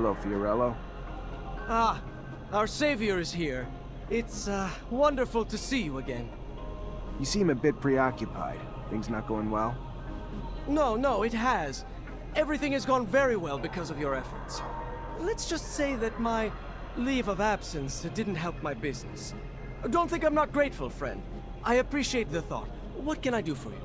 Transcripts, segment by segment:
Hello, Fiorello. Ah, our savior is here. It's, wonderful to see you again. You seem a bit preoccupied. Things not going well? No, it has. Everything has gone very well because of your efforts. Let's just say that my leave of absence didn't help my business. Don't think I'm not grateful, friend. I appreciate the thought. What can I do for you?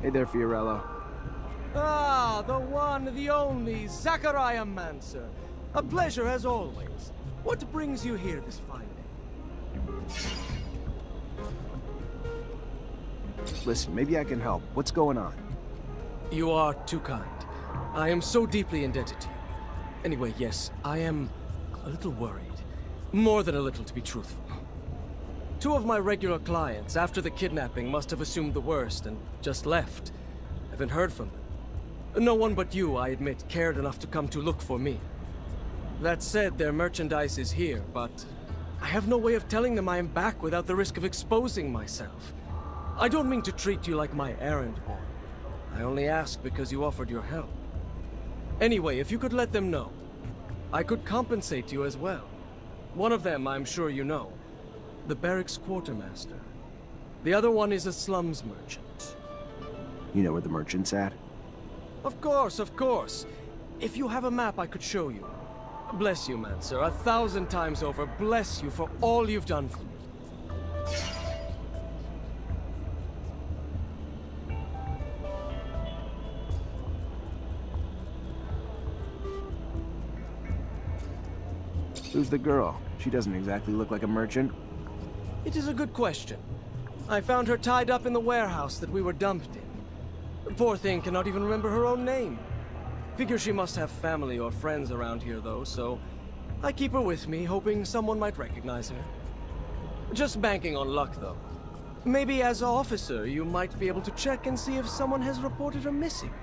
Hey there, Fiorello. Ah, the one, the only, Technomancer. A pleasure as always. What brings you here this fine day? Listen, maybe I can help. What's going on? You are too kind. I am so deeply indebted to you. Anyway, yes, I am a little worried. More than a little, to be truthful. Two of my regular clients, after the kidnapping, must have assumed the worst and just left. Haven't heard from them. No one but you, I admit, cared enough to come to look for me. That said, their merchandise is here, but I have no way of telling them I am back without the risk of exposing myself. I don't mean to treat you like my errand boy. I only ask because you offered your help. Anyway, if you could let them know, I could compensate you as well. One of them, I'm sure you know. The barracks quartermaster. The other one is a slums merchant. You know where the merchant's at? Of course, of course. If you have a map, I could show you. Bless you, Mancer. 1,000 times over, bless you for all you've done for me. Who's the girl? She doesn't exactly look like a merchant. It is a good question. I found her tied up in the warehouse that we were dumped in. The poor thing cannot even remember her own name. Figure she must have family or friends around here, though, so I keep her with me, hoping someone might recognize her. Just banking on luck, though. Maybe as an officer, you might be able to check and see if someone has reported her missing.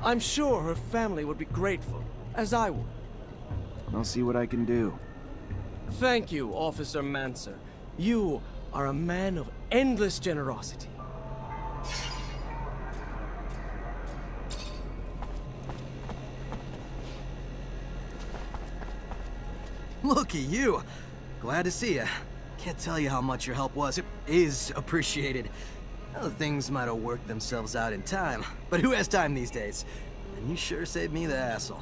I'm sure her family would be grateful, as I would. I'll see what I can do. Thank you, Officer Mancer. You are a man of endless generosity. Look at you. Glad to see you. Can't tell you how much your help was. It is appreciated. Well, things might have worked themselves out in time, but who has time these days? And you sure saved me the hassle.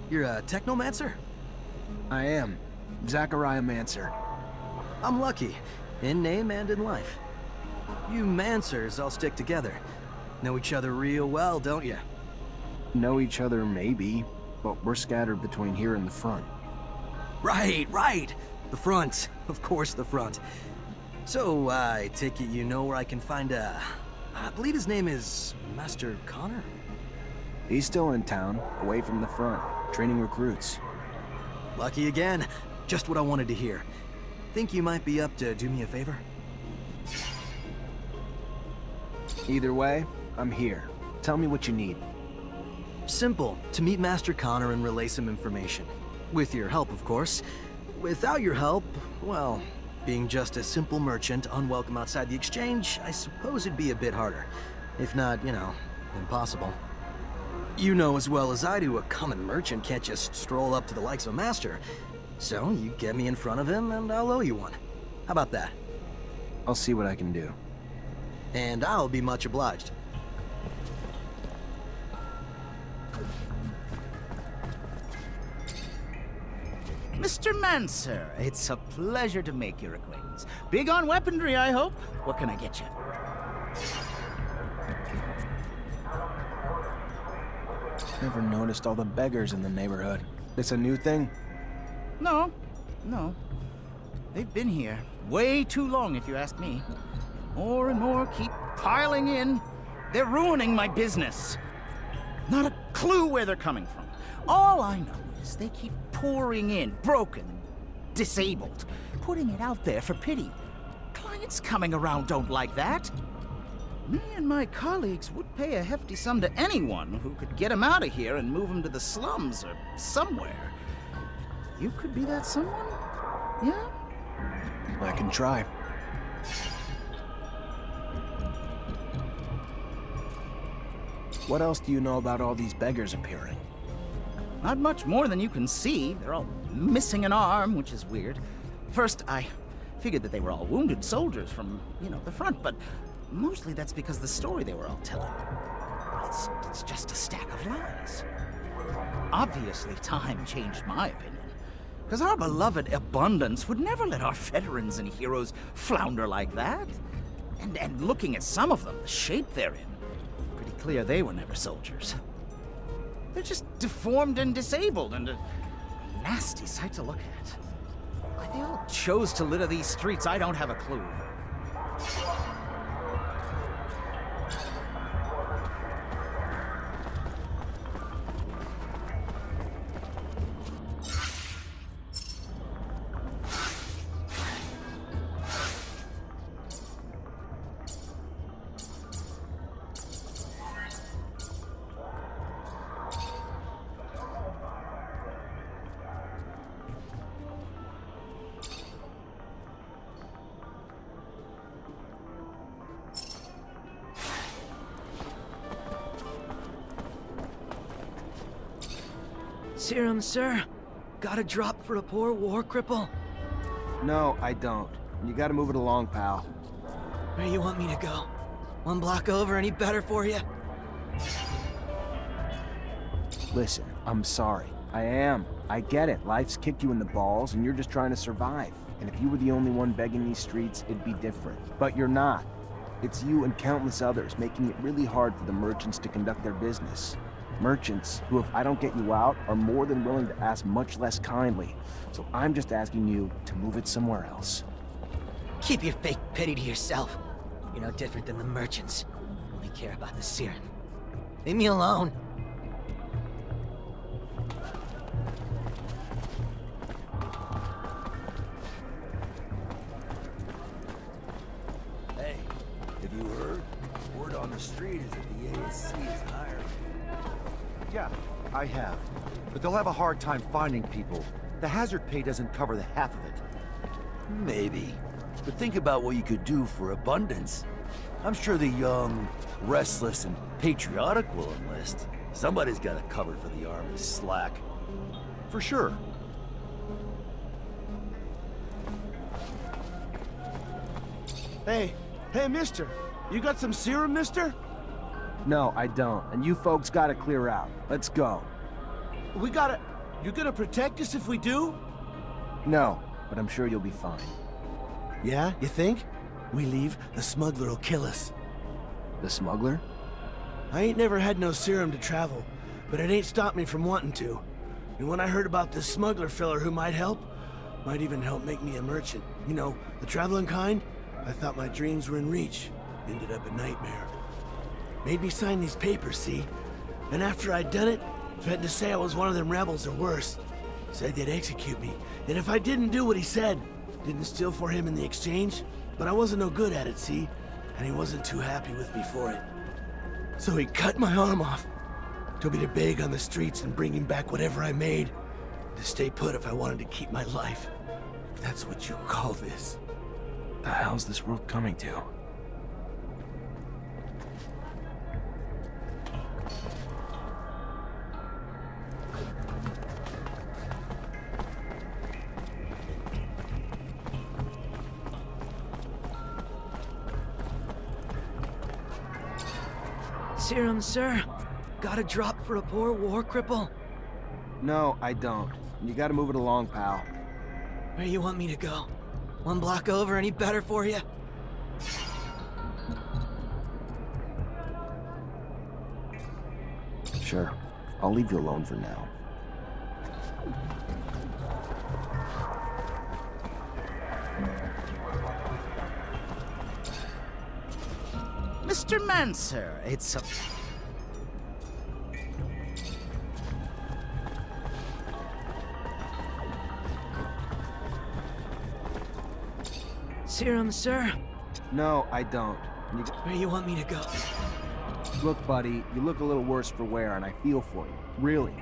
You're a Technomancer? I am. Zachariah Mancer. I'm lucky, in name and in life. You Mancers all stick together. Know each other real well, don't you? Know each other, maybe, but we're scattered between here and the front. Right. The front. Of course, the front. So, I take it you know where I can find I believe his name is Master Connor? He's still in town, away from the front, training recruits. Lucky again. Just what I wanted to hear. Think you might be up to do me a favor? Either way, I'm here. Tell me what you need. Simple. To meet Master Connor and relay some information. With your help, of course. Without your help, well, being just a simple merchant, unwelcome outside the exchange, I suppose it'd be a bit harder. If not, you know, impossible. You know as well as I do, a common merchant can't just stroll up to the likes of a master. So, you get me in front of him and I'll owe you one. How about that? I'll see what I can do. And I'll be much obliged. Mr. Mancer, it's a pleasure to make your acquaintance. Big on weaponry, I hope. What can I get you? Never noticed all the beggars in the neighborhood. It's a new thing? No. They've been here way too long, if you ask me. And more keep piling in. They're ruining my business. Not a clue where they're coming from. All I know is they keep pouring in, broken and disabled, putting it out there for pity. Clients coming around don't like that. Me and my colleagues would pay a hefty sum to anyone who could get them out of here and move them to the slums or somewhere. You could be that someone? Yeah? I can try. What else do you know about all these beggars appearing? Not much more than you can see. They're all missing an arm, which is weird. First, I figured that they were all wounded soldiers from, the front, but mostly that's because the story they were all telling. It's just a stack of lies. Obviously, time changed my opinion. Because our beloved Abundance would never let our veterans and heroes flounder like that. And looking at some of them, the shape they're in, pretty clear they were never soldiers. They're just deformed and disabled and a nasty sight to look at. Why they all chose to litter these streets, I don't have a clue. Serum, sir? Got a drop for a poor war cripple? No, I don't. You gotta move it along, pal. Where do you want me to go? One block over, any better for you? Listen, I'm sorry. I am. I get it. Life's kicked you in the balls, and you're just trying to survive. And if you were the only one begging these streets, it'd be different. But you're not. It's you and countless others making it really hard for the merchants to conduct their business. Merchants who, if I don't get you out, are more than willing to ask much less kindly. So I'm just asking you to move it somewhere else. Keep your fake pity to yourself. You're no different than the merchants. Only care about the Siren. Leave me alone. Hey, have you heard? Word on the street is that the ASC is hiring. Yeah, I have. But they'll have a hard time finding people. The hazard pay doesn't cover the half of it. Maybe. But think about what you could do for Abundance. I'm sure the young, restless, and patriotic will enlist. Somebody's got it covered for the Army's slack. For sure. Hey, mister. You got some serum, mister? No, I don't. And you folks gotta clear out. Let's go. You gonna protect us if we do? No, but I'm sure you'll be fine. Yeah, you think? We leave, the smuggler will kill us. The smuggler? I ain't never had no serum to travel, but it ain't stopped me from wanting to. And when I heard about this smuggler feller who might even help make me a merchant. You know, the traveling kind, I thought my dreams were in reach. Ended up a nightmare. Made me sign these papers, see? And after I'd done it, threatened to say I was one of them rebels or worse. Said they'd execute me. And if I didn't do what he said, didn't steal for him in the exchange, but I wasn't no good at it, see? And he wasn't too happy with me for it. So he cut my arm off. Told me to beg on the streets and bring him back whatever I made. To stay put if I wanted to keep my life. If that's what you call this. The hell's this world coming to? Serum, sir. Got a drop for a poor war cripple? No, I don't. You gotta move it along, pal. Where you want me to go? One block over, any better for you? Sure. I'll leave you alone for now. Mr. Mancer, it's a... Serum, sir. No, I don't. Where you want me to go? Look, buddy, you look a little worse for wear, and I feel for you. Really.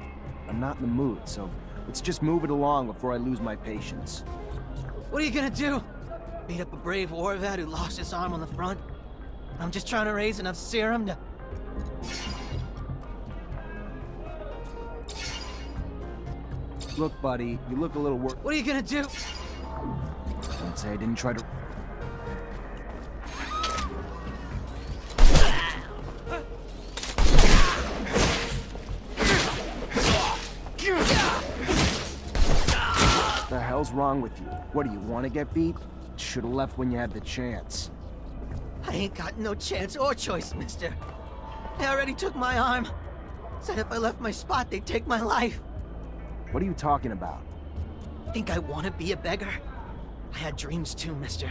I'm not in the mood, so let's just move it along before I lose my patience. What are you gonna do? Beat up a brave war vet who lost his arm on the front? I'm just trying to raise enough serum to... Look, buddy, you look a little worse. What are you gonna do? Don't say I didn't try to... What the hell's wrong with you? What, do you want to get beat? Should've left when you had the chance. I ain't got no chance or choice, mister. They already took my arm. Said if I left my spot, they'd take my life. What are you talking about? Think I want to be a beggar? I had dreams too, mister.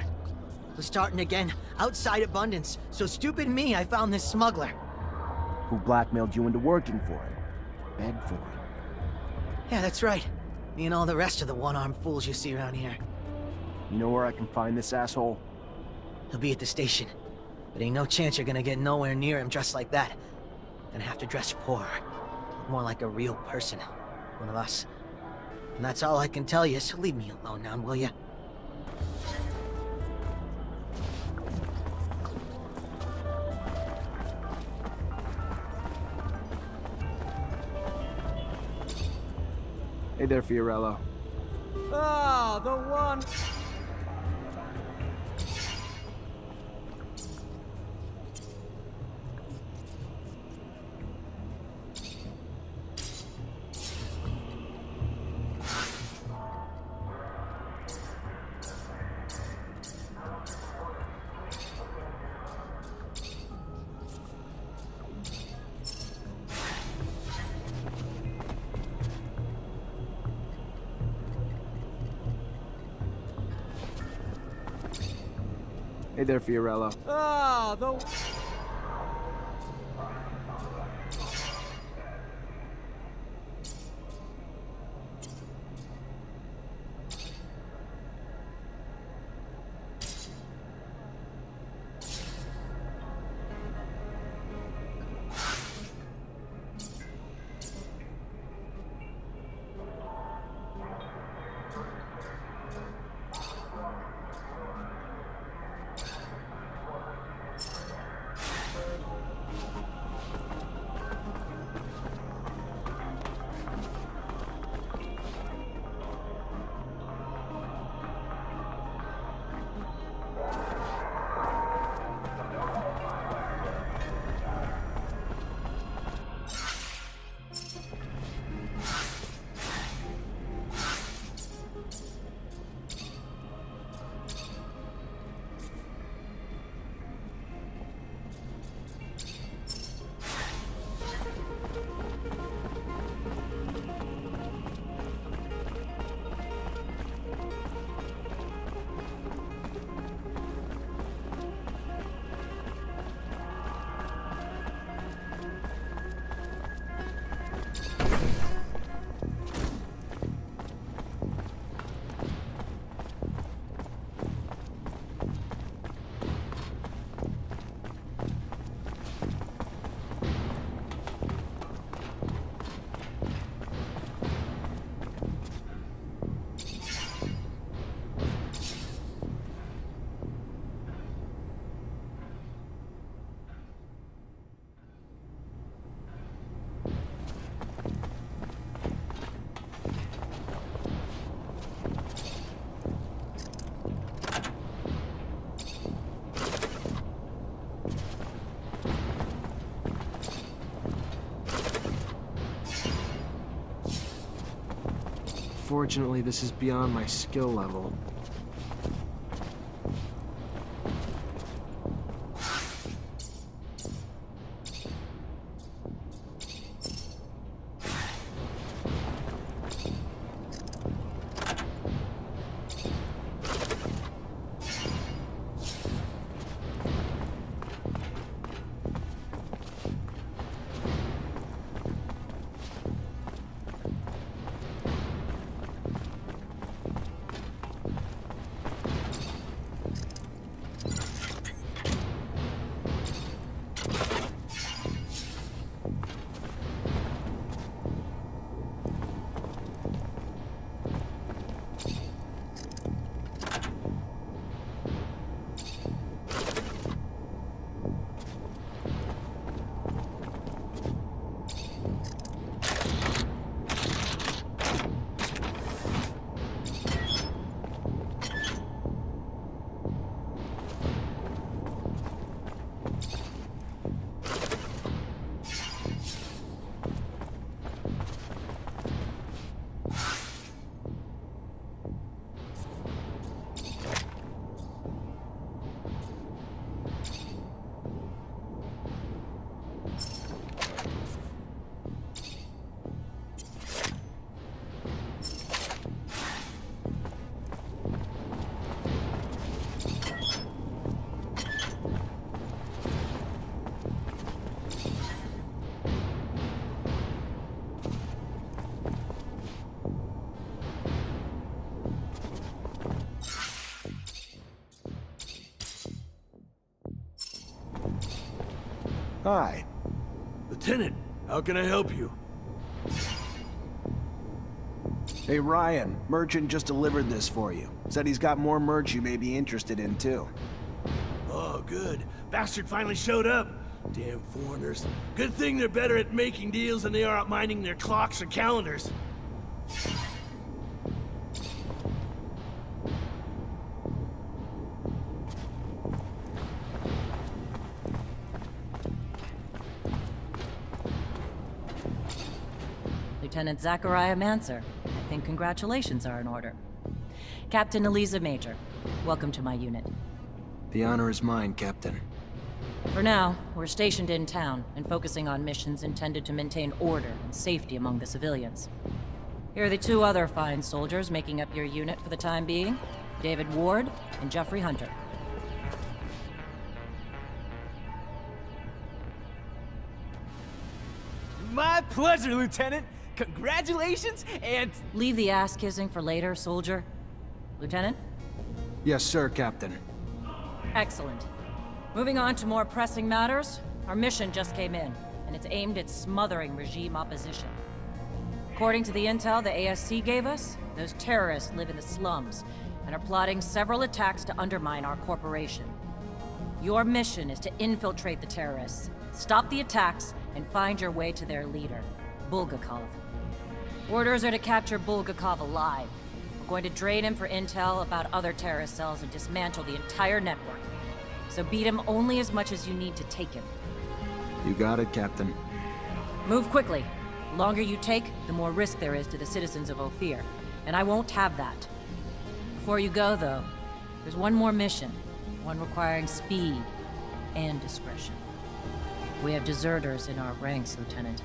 Was starting again, outside Abundance. So stupid me, I found this smuggler. Who blackmailed you into working for him? Begged for it. Yeah, that's right. Me and all the rest of the one-armed fools you see around here. You know where I can find this asshole? He'll be at the station. But ain't no chance you're gonna get nowhere near him dressed like that. Gonna have to dress poor. More like a real person. One of us. And that's all I can tell you, so leave me alone now, will ya? Hey there, Fiorello. Ah, the one. Hey there, Fiorello. Ah, the... Unfortunately, this is beyond my skill level. Hi. Lieutenant, how can I help you? Hey, Ryan. Merchant just delivered this for you. Said he's got more merch you may be interested in, too. Oh, good. Bastard finally showed up. Damn foreigners. Good thing they're better at making deals than they are at minding their clocks or calendars. Lieutenant Zachariah Mancer. I think congratulations are in order. Captain Eliza Major, welcome to my unit. The honor is mine, Captain. For now, we're stationed in town and focusing on missions intended to maintain order and safety among the civilians. Here are the two other fine soldiers making up your unit for the time being, David Ward and Jeffrey Hunter. My pleasure, Lieutenant. Congratulations, and... Leave the ass-kissing for later, soldier. Lieutenant? Yes, sir, Captain. Excellent. Moving on to more pressing matters, our mission just came in, and it's aimed at smothering regime opposition. According to the intel the ASC gave us, those terrorists live in the slums and are plotting several attacks to undermine our corporation. Your mission is to infiltrate the terrorists, stop the attacks, and find your way to their leader, Bulgakov. Orders are to capture Bulgakov alive. We're going to drain him for intel about other terrorist cells and dismantle the entire network. So beat him only as much as you need to take him. You got it, Captain. Move quickly. The longer you take, the more risk there is to the citizens of Ophir. And I won't have that. Before you go, though, there's one more mission. One requiring speed and discretion. We have deserters in our ranks, Lieutenant.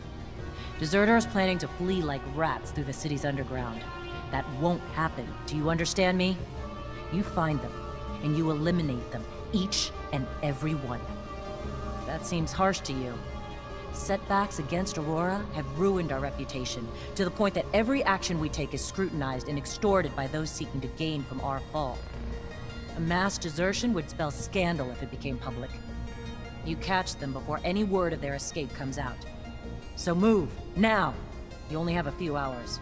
Deserters planning to flee like rats through the city's underground. That won't happen. Do you understand me? You find them, and you eliminate them. Each and every one. That seems harsh to you. Setbacks against Aurora have ruined our reputation, to the point that every action we take is scrutinized and extorted by those seeking to gain from our fall. A mass desertion would spell scandal if it became public. You catch them before any word of their escape comes out. So move, now! You only have a few hours.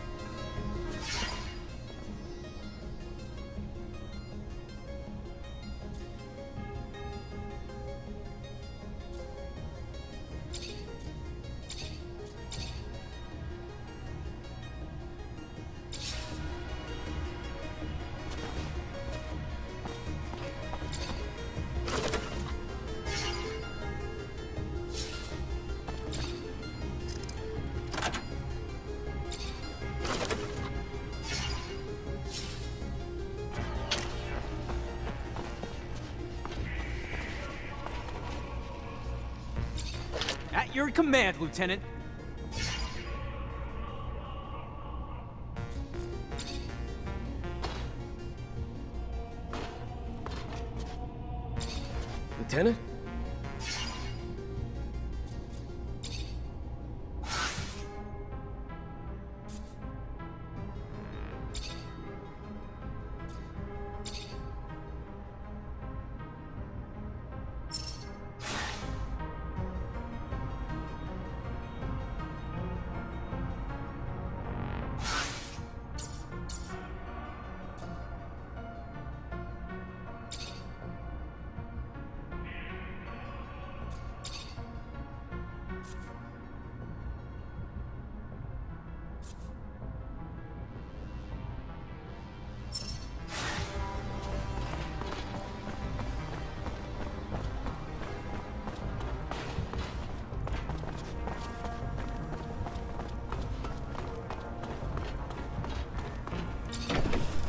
At your command, Lieutenant. Lieutenant?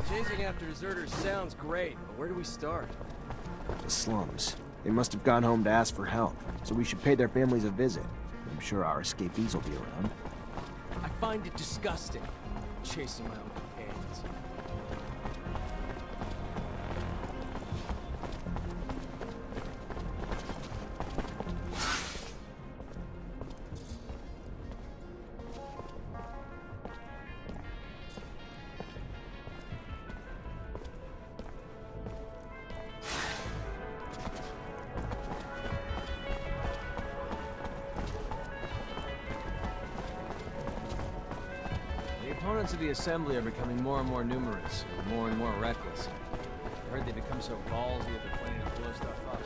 Chasing after deserters sounds great, but where do we start? The slums. They must have gone home to ask for help, so we should pay their families a visit. I'm sure our escapees will be around. I find it disgusting, chasing my own companions. The opponents of the Assembly are becoming more and more numerous, and more reckless. I heard they become so ballsy that they're planning to blow stuff up.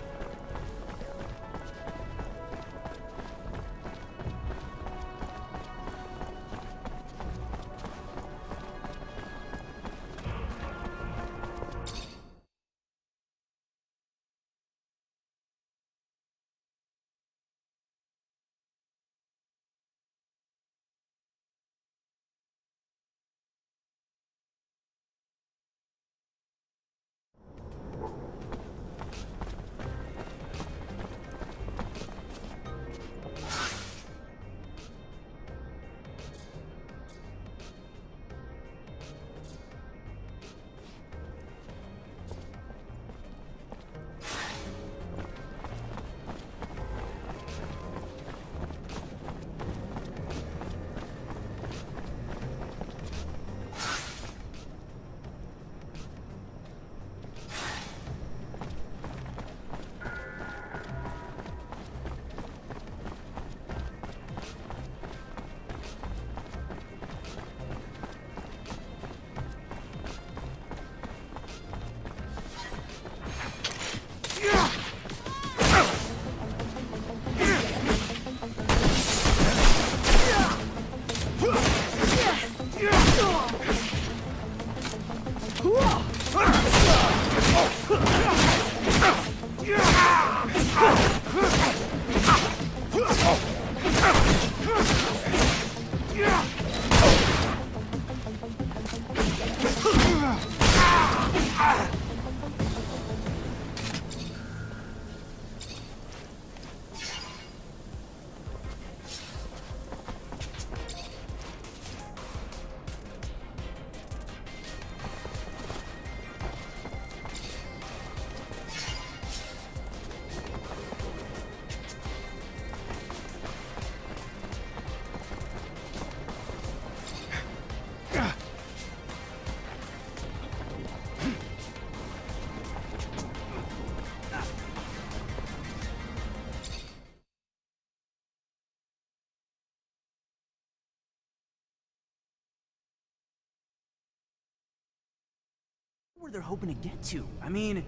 Where they're hoping to get to. I mean,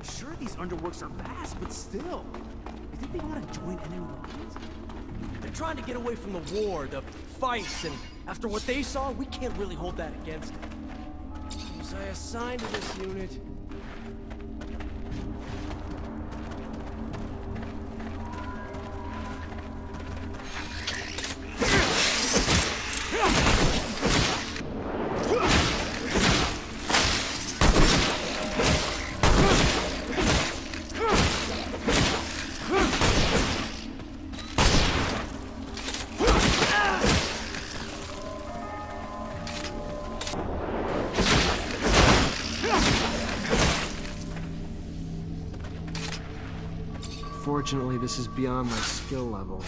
sure these underworks are vast, but still. You think they want to join enemy lines? They're trying to get away from the war, the fights, and after what they saw, we can't really hold that against them. Was I assigned to this unit? Unfortunately, this is beyond my skill level.